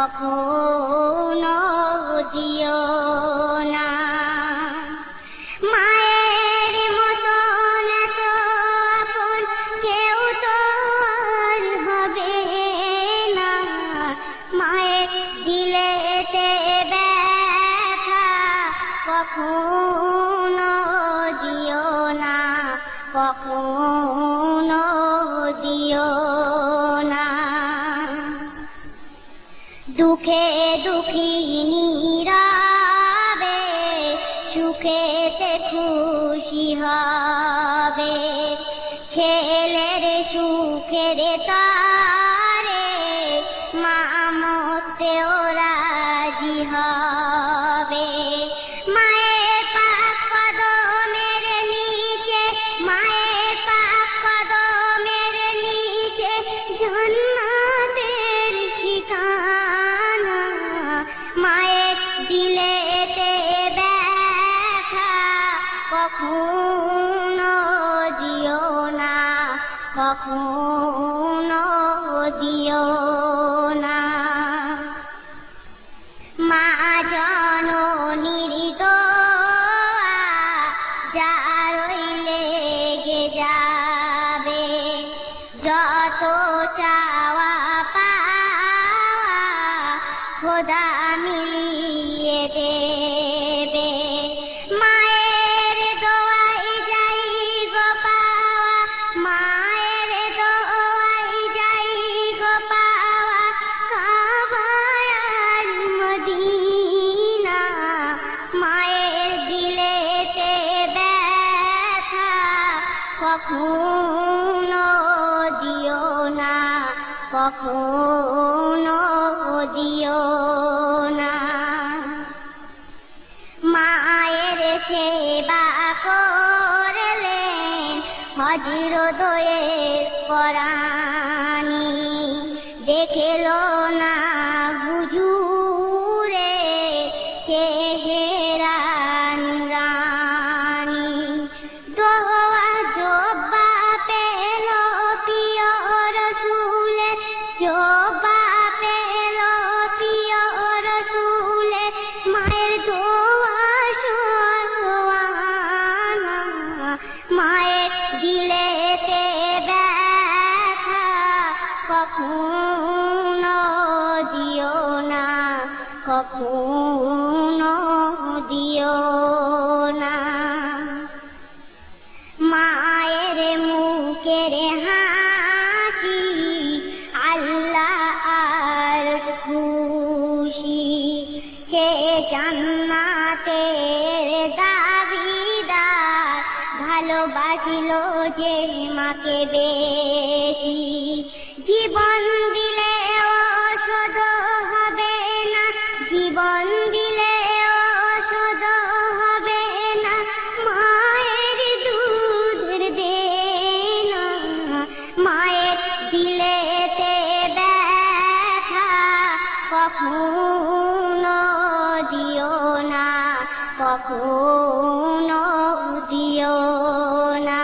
কখনো দিও না। মায়ের মতন এত আপন কেউ তো আর হবে না। মায়ের দিলেতে ব্যথা কখনো দিও না, কখনো দিও না। দুঃখে দুঃখিনী রবে, সুখেতে খুশি হবে। ছেলের সুখের তরে মা মরতেও রাজি হবে। মায়ের পাক কদমের নিচে, মায়ের পাক কদমের নিচে জান্নাতের ঠিকানা। মায়ের দিলেতে ব্যথা কখনো দিও না, কখনো দিও না। মা জননীর দোয়া যারই লেগে যাবে। যত চাওয়া পাওয়া খোদা মিলিয়ে দেবে। মায়ের দোয়াই যাই গো পাওয়া, মায়ের দোয়াই যাই গো পাওয়া। কাবা আর মদিনা, মায়ের দিলেতে ব্যথা কখনো দিও না, কখনো দিও না। মায়ের সেবা করলেন হযরতের পরাণী। দেখল না হুজুরে চেহারা নুরানী। দোয়া জব্বা পেল প্রিয় রসুলে, জব্বা পেল প্রিয় রসুলে। মায়ের দোয়া সোয়ানা, মায়ের দিলেতে ব্যথা কখনো দিও না, কখনো দিও না। মায়ের মুখের হাসি আল্লাহ আর খুশি। সে জান্নাতের দাবিদার, ভালোবাসিল যে মাকে বেশি। জীবন দিলেও শোধ হবে না, জীবন দিলেও শোধ হবে না। মায়ের দুধের দেনা, মায়ের দিলেতে ব্যথা কখনো দিও না, কখনো দিও না।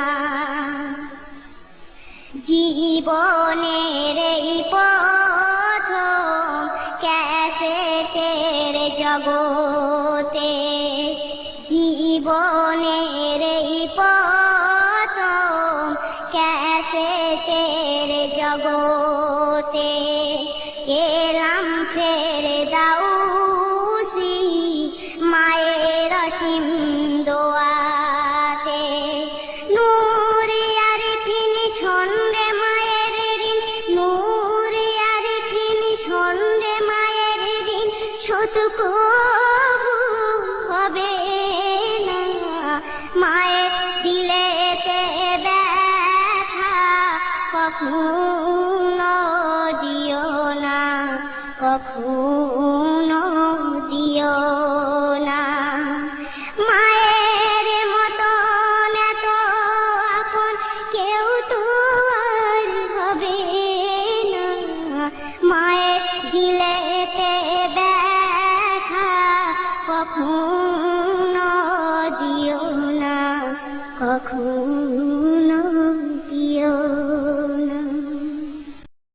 জীবনের এই প্রথম ক্যাসেটের জগতে, জীবনের এই প্রথম ক্যাসেটের জগতে। এলাম ফেরদাউসি মায়ের অসীম দোয়াতে। নূরে আরিফিন ছন্দে মায়ের ঋণ, নূরে আরিফিন ছন্দে মায়ের ঋণ শোধ কবু হবে না। মায়ের দিলেতে ব্যথা কখনো দিও না, কখনো দিও না। মায়ের মতন এত আপন কেউ তো আর হবে না। মায়ের দিলেতে ব্যথা কখনো দিও না, কখনো